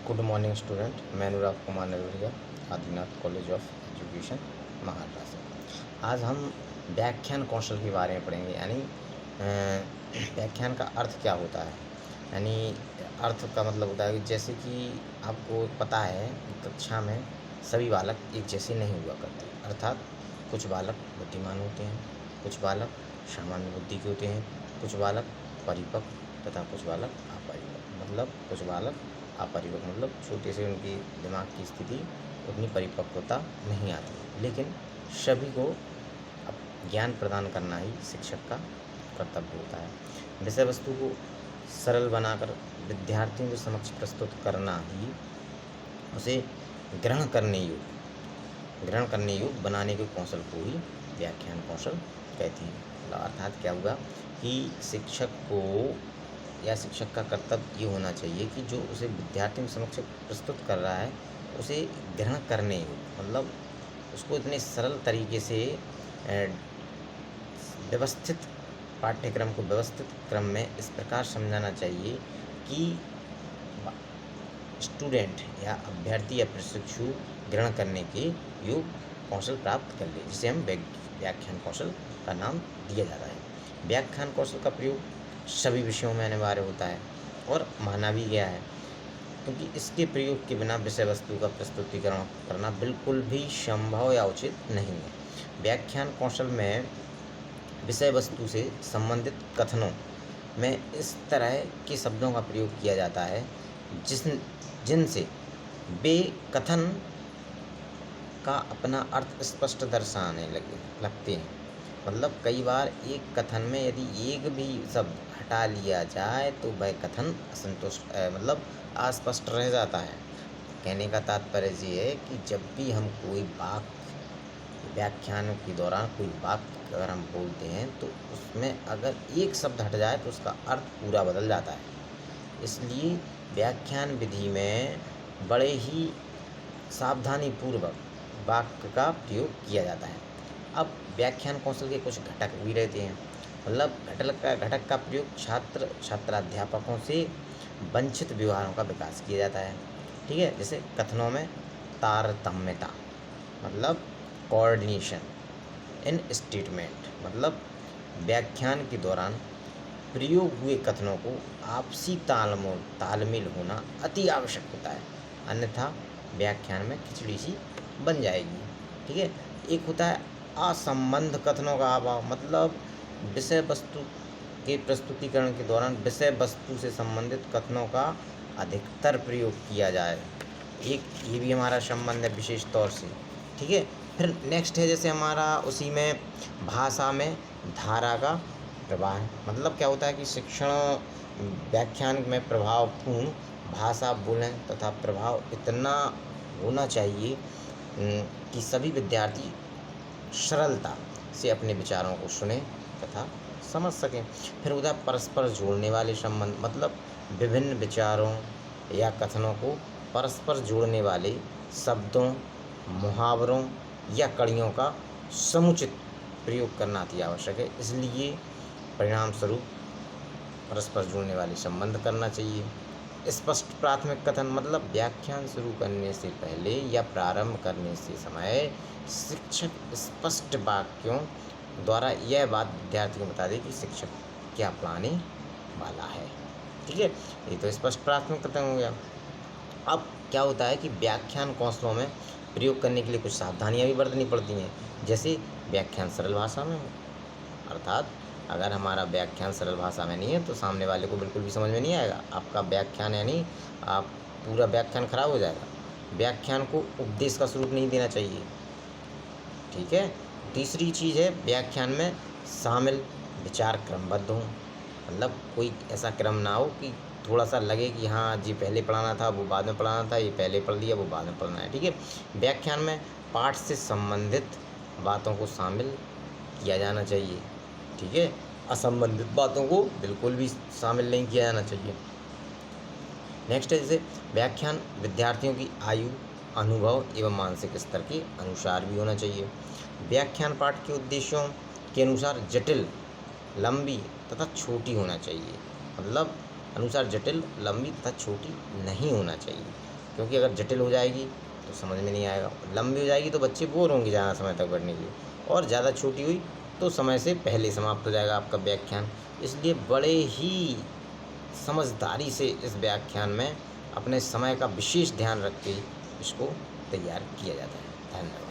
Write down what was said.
Good morning student. मैं Anurag Kumar Narwaria, Adinath college of education, Maharashtra. आज हम व्याख्यान कौशल के बारे में पढ़ेंगे। यानी व्याख्यान का अर्थ क्या होता है। यानी अर्थ का मतलब होता है कि जैसे कि आपको पता है कि कक्षा में सभी बालक एक जैसे नहीं हुआ करते। अर्थात कुछ बालक बुद्धिमान होते हैं, कुछ बालक सामान्य बुद्धि के होते हैं, कुछ बालक परिपक्व तथा कुछ बालक अपरिपक्व। मतलब कुछ बालक अपरिपक्व मतलब छोटे से उनकी दिमाग की स्थिति उतनी परिपक्वता नहीं आती, लेकिन सभी को ज्ञान प्रदान करना ही शिक्षक का कर्तव्य होता है। विषय वस्तु को सरल बनाकर विद्यार्थियों के समक्ष प्रस्तुत करना ही उसे ग्रहण करने योग्य बनाने के कौशल को ही व्याख्यान कौशल कहते हैं। अर्थात क्या हुआ कि शिक्षक को या शिक्षक का कर्तव्य ये होना चाहिए कि जो उसे विद्यार्थियों के समक्ष प्रस्तुत कर रहा है उसे ग्रहण करने योग्य, मतलब उसको इतने सरल तरीके से व्यवस्थित पाठ्यक्रम को व्यवस्थित क्रम में इस प्रकार समझाना चाहिए कि स्टूडेंट या अभ्यर्थी या प्रशिक्षु ग्रहण करने के योग्य कौशल प्राप्त कर ले, जिसे हम व्याख्यान कौशल का नाम दिया जाता है। व्याख्यान कौशल का प्रयोग सभी विषयों में अनिवार्य होता है और माना भी गया है, क्योंकि इसके प्रयोग के बिना विषय वस्तु का प्रस्तुतिकरण करना बिल्कुल भी संभव या उचित नहीं है। व्याख्यान कौशल में विषय वस्तु से संबंधित कथनों में इस तरह के शब्दों का प्रयोग किया जाता है जिनसे वे कथन का अपना अर्थ स्पष्ट दर्शाने लगते हैं। मतलब कई बार एक कथन में यदि एक भी शब्द हटा लिया जाए तो वह कथन असंतुष्ट मतलब अस्पष्ट रह जाता है। कहने का तात्पर्य ये है कि जब भी हम कोई वाक्य व्याख्यान के दौरान कोई वाक्य अगर हम बोलते हैं तो उसमें अगर एक शब्द हट जाए तो उसका अर्थ पूरा बदल जाता है। इसलिए व्याख्यान विधि में बड़े ही सावधानीपूर्वक वाक्य का प्रयोग किया जाता है। अब व्याख्यान कौशल के कुछ घटक भी रहते हैं। मतलब घटक का प्रयोग छात्राध्यापकों से वंचित व्यवहारों का विकास किया जाता है। ठीक है, जैसे कथनों में तारतम्यता मतलब कोऑर्डिनेशन इन स्टेटमेंट, मतलब व्याख्यान के दौरान प्रयोग हुए कथनों को आपसी तालमेल होना अति आवश्यक होता है, अन्यथा व्याख्यान में खिचड़ी सी बन जाएगी। ठीक है, एक होता है असंबद्ध कथनों का अभाव, मतलब विषय वस्तु के प्रस्तुतिकरण के दौरान विषय वस्तु से संबंधित कथनों का अधिकतर प्रयोग किया जाए। एक ये भी हमारा संबंध है विशेष तौर से। ठीक है, फिर नेक्स्ट है जैसे हमारा उसी में भाषा में धारा का प्रवाह है। मतलब क्या होता है कि शिक्षण व्याख्यान में प्रभावपूर्ण भाषा बोलें तथा प्रभाव इतना होना चाहिए कि सभी विद्यार्थी सरलता से अपने विचारों को सुने तथा समझ सकें। फिर उधर परस्पर जोड़ने वाले संबंध, मतलब विभिन्न विचारों या कथनों को परस्पर जोड़ने वाले शब्दों, मुहावरों या कड़ियों का समुचित प्रयोग करना अति आवश्यक है। इसलिए परिणाम स्वरूप परस्पर जुड़ने वाले संबंध करना चाहिए। स्पष्ट प्राथमिक कथन, मतलब व्याख्यान शुरू करने से पहले या प्रारंभ करने से समय शिक्षक स्पष्ट वाक्यों द्वारा यह बात विद्यार्थी को बता दे कि शिक्षक क्या पढ़ाने वाला है। ठीक है, ये तो स्पष्ट प्राथमिक कथन हो गया। अब क्या होता है कि व्याख्यान कौशलों में प्रयोग करने के लिए कुछ सावधानियां भी बरतनी पड़ती हैं। जैसे व्याख्यान सरल भाषा में हो, अर्थात अगर हमारा व्याख्यान सरल भाषा में नहीं है तो सामने वाले को बिल्कुल भी समझ में नहीं आएगा। आपका व्याख्यान यानी आप पूरा व्याख्यान खराब हो जाएगा। व्याख्यान को उपदेश का स्वरूप नहीं देना चाहिए। ठीक है, तीसरी चीज़ है व्याख्यान में शामिल विचार क्रमबद्ध हों, मतलब कोई ऐसा क्रम ना हो कि थोड़ा सा लगे कि हाँ जी पहले पढ़ाना था वो बाद में पढ़ाना था, ये पहले पढ़ लिया वो बाद में पढ़ना है। ठीक है, व्याख्यान में पाठ से संबंधित बातों को शामिल किया जाना चाहिए। ठीक है, असंबंधित बातों को बिल्कुल भी शामिल नहीं किया जाना चाहिए। नेक्स्ट है जैसे व्याख्यान विद्यार्थियों की आयु, अनुभव एवं मानसिक स्तर के अनुसार भी होना चाहिए। व्याख्यान पाठ के उद्देश्यों के अनुसार जटिल, लंबी तथा छोटी होना चाहिए। मतलब अनुसार जटिल, लंबी तथा छोटी नहीं होना चाहिए। क्योंकि अगर जटिल हो जाएगी तो समझ में नहीं आएगा, लंबी हो जाएगी तो बच्चे बोर होंगे ज़्यादा समय तक पढ़ने के लिए, और ज़्यादा छोटी हुई तो समय से पहले समाप्त हो जाएगा आपका व्याख्यान। इसलिए बड़े ही समझदारी से इस व्याख्यान में अपने समय का विशेष ध्यान रख के इसको तैयार किया जाता है। धन्यवाद।